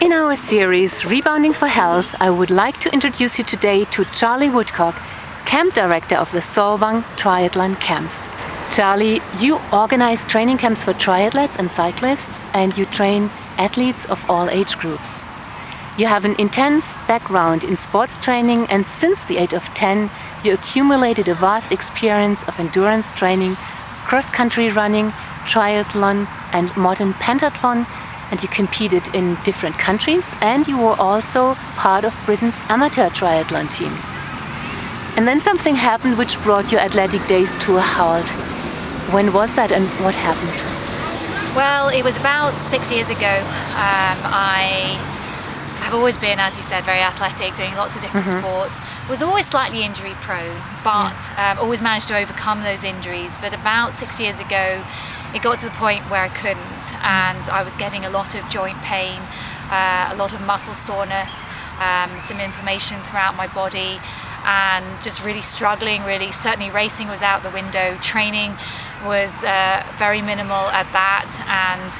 In our series Rebounding for Health, I would like to introduce you today to Charlie Woodcock, Camp Director of the Solvang Triathlon Camps. Charlie, you organize training camps for triathletes and cyclists, and you train athletes of all age groups. You have an intense background in sports training, and since the age of 10, you accumulated a vast experience of endurance training, cross-country running, triathlon and modern pentathlon, and you competed in different countries, and you were also part of Britain's amateur triathlon team. And then something happened which brought your athletic days to a halt. When was that and what happened? Well, it was about 6 years ago. I have always been, as you said, very athletic, doing lots of different sports. Was always slightly injury prone, but always managed to overcome those injuries. But about 6 years ago, it got to the point where I couldn't, and I was getting a lot of joint pain, a lot of muscle soreness, some inflammation throughout my body, and just really struggling. Really, certainly racing was out the window. Training was very minimal at that, and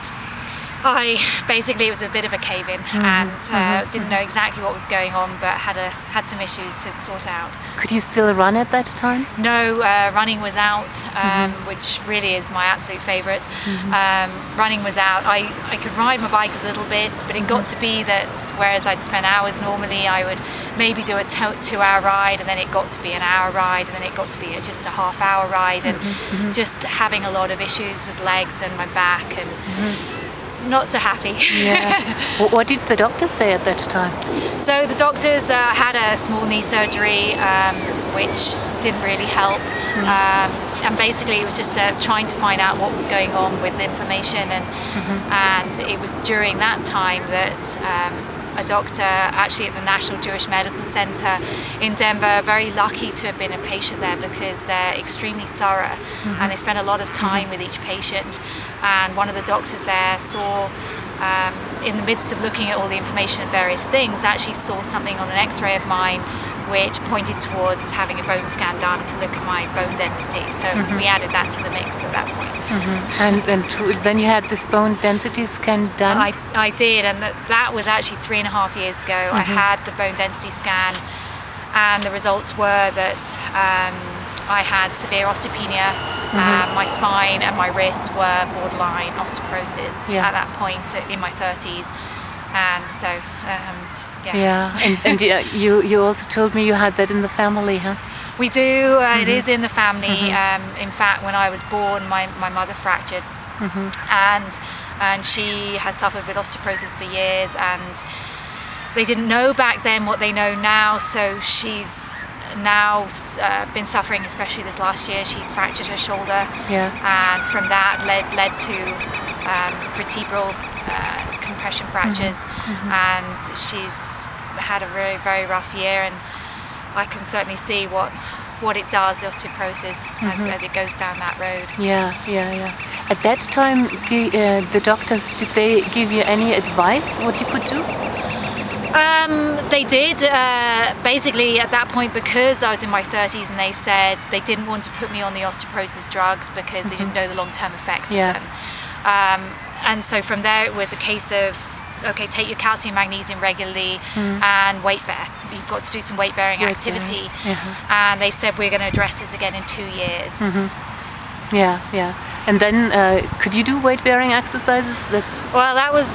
it was a bit of a cave-in, and didn't know exactly what was going on, but had some issues to sort out. Could you still run at that time? No, running was out, which really is my absolute favourite. Running was out. I could ride my bike a little bit, but it got to be that whereas I'd spend hours normally, I would maybe do a 2-hour ride, and then it got to be an hour ride, and then it got to be just a half-hour ride, and just having a lot of issues with legs and my back, and not so happy. What did the doctor say at that time? So the doctors had a small knee surgery, which didn't really help. And basically it was just trying to find out what was going on with the inflammation, and it was during that time that a doctor actually at the National Jewish Medical Center in Denver, very lucky to have been a patient there because they're extremely thorough, and they spend a lot of time with each patient. And one of the doctors there saw, in the midst of looking at all the information and various things, actually saw something on an x-ray of mine which pointed towards having a bone scan done to look at my bone density. So we added that to the mix at that point. And then you had this bone density scan done? I did, and that was actually 3.5 years ago. I had the bone density scan, and the results were that I had severe osteopenia. My spine and my wrists were borderline osteoporosis at that point in my 30s, and so and you also told me you had that in the family, huh? We do. It is in the family. In fact, when I was born, my mother fractured, and she has suffered with osteoporosis for years, and they didn't know back then what they know now. So she's now been suffering, especially this last year. She fractured her shoulder, and from that led to vertebral compression fractures, and she's had a very, very rough year, and I can certainly see what it does, the osteoporosis, as it goes down that road. At that time, the doctors, did they give you any advice what you could do? They did. Basically, at that point, because I was in my 30s, and they said they didn't want to put me on the osteoporosis drugs because they didn't know the long-term effects of them. And so from there, it was a case of, okay, take your calcium, magnesium regularly, and weight bear. You've got to do some weight-bearing activity. And they said, we're going to address this again in 2 years. And then, could you do weight-bearing exercises? Well, that was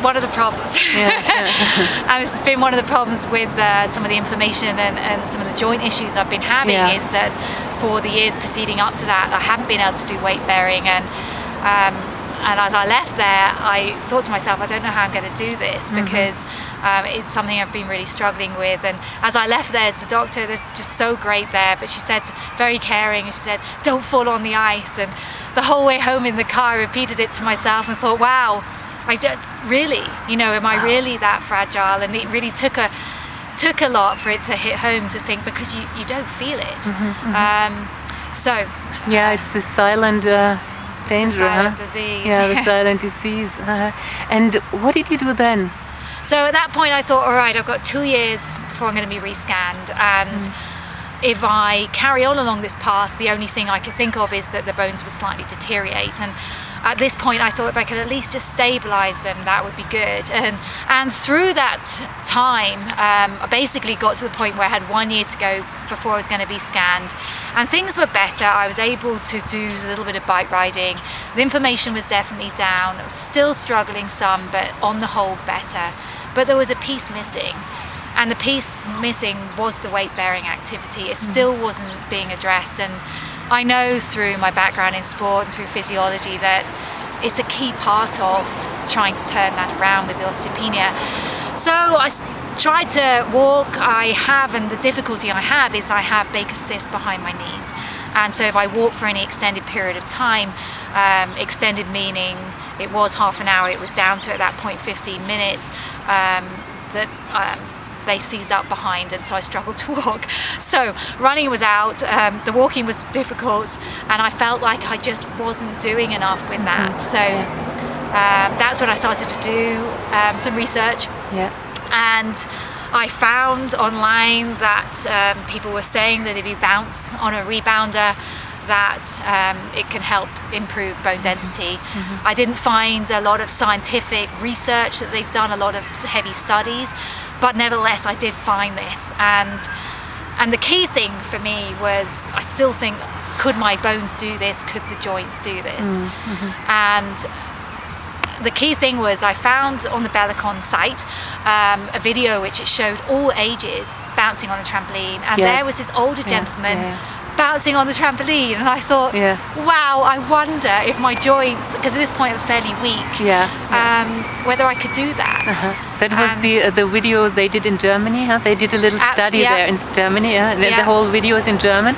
one of the problems. And this has been one of the problems with some of the inflammation and some of the joint issues I've been having, is that for the years preceding up to that, I haven't been able to do weight-bearing, and as I left there, I thought to myself, I don't know how I'm going to do this, because it's something I've been really struggling with. And as I left there, the doctor, they're just so great there, but she said, very caring, and she said, don't fall on the ice. And the whole way home in the car, I repeated it to myself and thought, wow, I don't really, am I really that fragile? And it really took a lot for it to hit home, to think, because you don't feel it. It's the silent danger, the silent disease. The silent disease. And what did you do then? So at that point I thought, all right, I've got 2 years before I'm going to be rescanned, and if I carry on along this path, the only thing I could think of is that the bones would slightly deteriorate. And at this point I thought if I could at least just stabilize them, that would be good. And through that time, I basically got to the point where I had 1 year to go before I was going to be scanned, and things were better. I was able to do a little bit of bike riding. The inflammation was definitely down. I was still struggling some, but on the whole better. But there was a piece missing, and the piece missing was the weight-bearing activity. It still wasn't being addressed, and I know through my background in sport and through physiology that it's a key part of trying to turn that around with the osteopenia. So I tried to walk. And the difficulty I have is I have Baker's cyst behind my knees, and so if I walk for any extended period of time, extended meaning it was half an hour, it was down to at that point 15 minutes, they seize up behind, and so I struggled to walk. So running was out, the walking was difficult, and I felt like I just wasn't doing enough with that. So that's when I started to do some research. And I found online that people were saying that if you bounce on a rebounder, that it can help improve bone density. I didn't find a lot of scientific research that they've done, a lot of heavy studies, but nevertheless I did find this. And the key thing for me was, I still think, could my bones do this? Could the joints do this? And the key thing was, I found on the Bellicon site a video which it showed all ages bouncing on a trampoline, and there was this older gentleman bouncing on the trampoline, and I thought, wow, I wonder if my joints, because at this point I was fairly weak, whether I could do that. That was the video they did in Germany, huh? They did a little study there in Germany, the whole video is in German.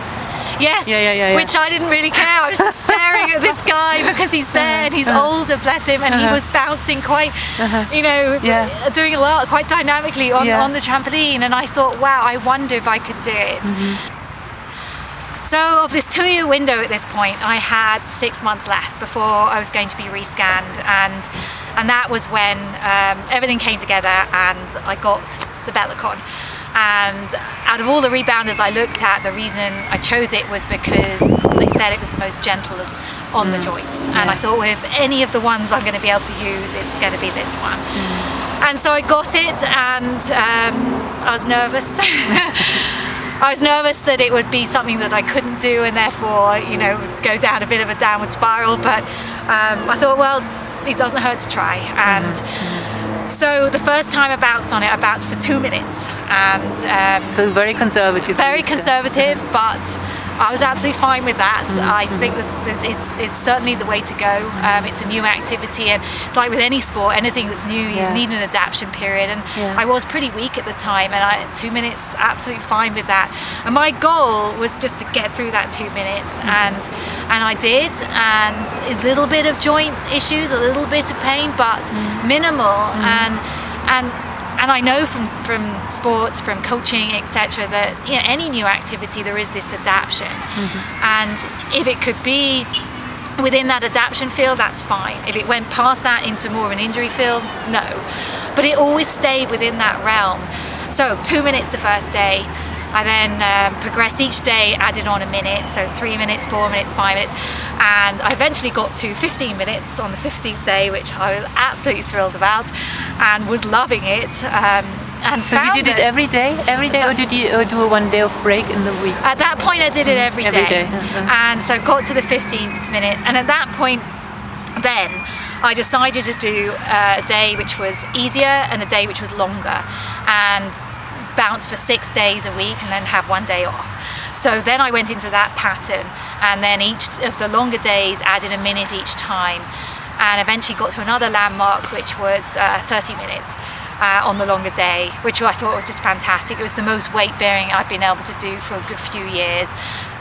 Yes, which I didn't really care. I was just staring at this guy because he's there and he's older, bless him, and he was bouncing quite, doing a lot, quite dynamically on the trampoline, and I thought, wow, I wonder if I could do it. So of this 2-year window at this point, I had 6 months left before I was going to be rescanned, and that was when everything came together and I got the Bellicon. And out of all the rebounders I looked at, the reason I chose it was because they said it was the most gentle on the joints. And I thought, well, if any of the ones I'm going to be able to use, it's going to be this one. And so I got it, and I was nervous. I was nervous that it would be something that I couldn't do, and therefore, go down a bit of a downward spiral. But I thought, well, it doesn't hurt to try. And so the first time I bounced on it, I bounced for 2 minutes, and so very conservative. Very conservative, but I was absolutely fine with that. I think it's certainly the way to go. It's a new activity, and it's like with any sport, anything that's new, you need an adaptation period. And I was pretty weak at the time, and 2 minutes, absolutely fine with that. And my goal was just to get through that 2 minutes, and I did. And a little bit of joint issues, a little bit of pain, but minimal. And I know from sports, from coaching, etc., that any new activity there is this adaptation, and if it could be within that adaptation field, that's fine. If it went past that into more of an injury field, no. But it always stayed within that realm. So 2 minutes the first day. I then progressed each day, added on a minute, so 3 minutes, 4 minutes, 5 minutes, and I eventually got to 15 minutes on the 15th day, which I was absolutely thrilled about and was loving it. And so you did it every day, or did you do a 1 day of break in the week? At that point I did it every day. And so got to the 15th minute, and at that point then I decided to do a day which was easier and a day which was longer, and bounce for 6 days a week and then have 1 day off. So then I went into that pattern, and then each of the longer days added a minute each time, and eventually got to another landmark which was 30 minutes on the longer day, which I thought was just fantastic. It was the most weight bearing I've been able to do for a good few years,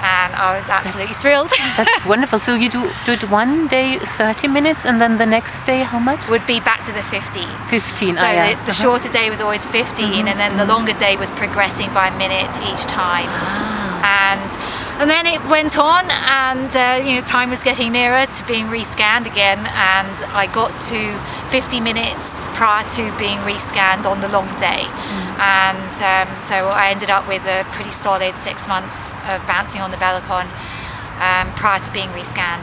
and I was absolutely thrilled. That's wonderful. So you did 1 day 30 minutes, and then the next day how much? Would be back to the 15. 15. So the shorter day was always 15, and then the longer day was progressing by a minute each time. And then it went on, and time was getting nearer to being rescanned again, and I got to 50 minutes prior to being rescanned on the long day. And so I ended up with a pretty solid 6 months of bouncing on the Bellicon prior to being rescanned.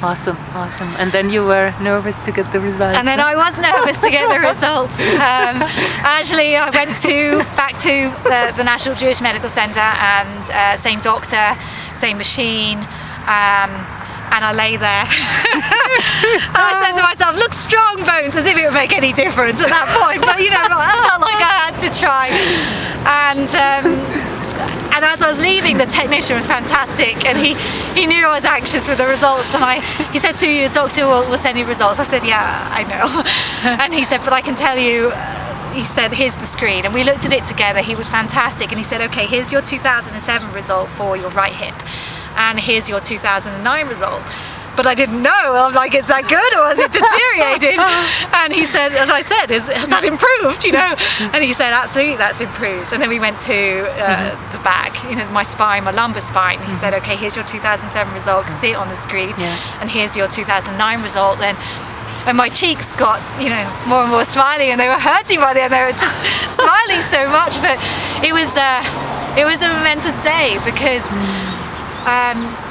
Awesome, awesome. And then you were nervous to get the results. And then I was nervous to get the results. Actually, I went back to the National Jewish Medical Centre, and same doctor, same machine, and I lay there. And I said to myself, look, strong bones, as if it would make any difference at that point. But you know, I felt like I had to try. And as I was leaving, the technician was fantastic, and he knew I was anxious with the results, and he said to you, the doctor will send you results. I said, yeah, I know. And he said, but I can tell you, he said, here's the screen. And we looked at it together. He was fantastic, and he said, okay, here's your 2007 result for your right hip, and here's your 2009 result. But I didn't know. I'm like, is that good or has it deteriorated? And he said, and I said, has that improved? You know? And he said, absolutely, that's improved. And then we went to the back, you know, my spine, my lumbar spine. He said, okay, here's your 2007 result. You can see it on the screen. And here's your 2009 result. And my cheeks got, you know, more and more smiley, and they were hurting by the end. They were just smiling so much. But it was a momentous day because.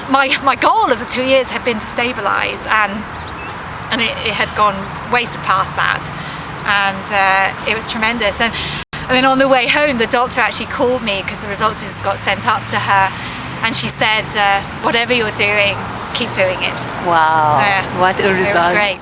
My goal of the 2 years had been to stabilise, and it had gone way past that, and it was tremendous. And then on the way home, the doctor actually called me because the results just got sent up to her, and she said, whatever you're doing, keep doing it. Wow, what a result. It was great.